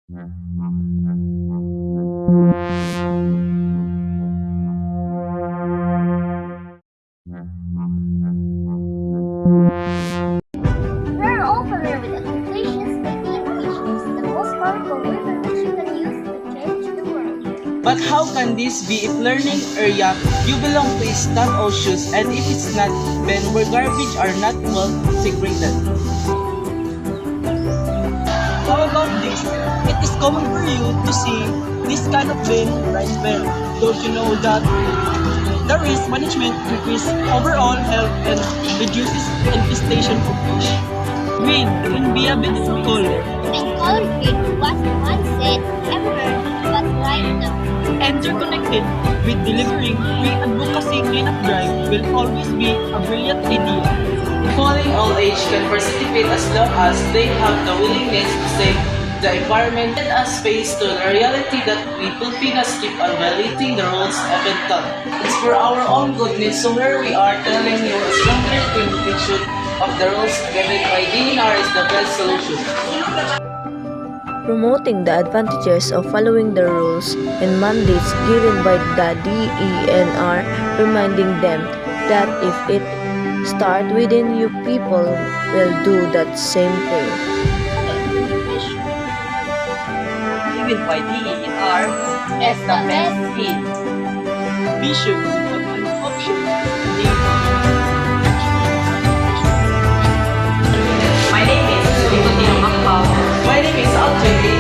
We are all familiar with Confucius stating patience is the most powerful weapon which you can use to change the world. But how can this be if learning area you belong to is not Oshus and if it's not Ben where garbage are not well segregated? How about this? It is common for you to see this kind of bin right there. Don't you know that the risk management increases overall health and reduces infestation of fish? Green can be a beautiful color. And color green was once said everywhere, but right now. And you're connected with delivering free advocacy cleanup drive will always be a brilliant idea. Falling old age can participate as long as they have the willingness to save the environment. Let us face to the reality that we Filipinos keep on violating the rules even taught. It's for our own goodness, so here we are telling you a stronger implementation of the rules given by DNR is the best solution. Promoting the advantages of following the rules and mandates given by the DENR, reminding them that if it starts within you, people will do that same thing. Given by DENR as the best hit. Be sure to put an option. My name is Nicotino Macpao. My name is Alfred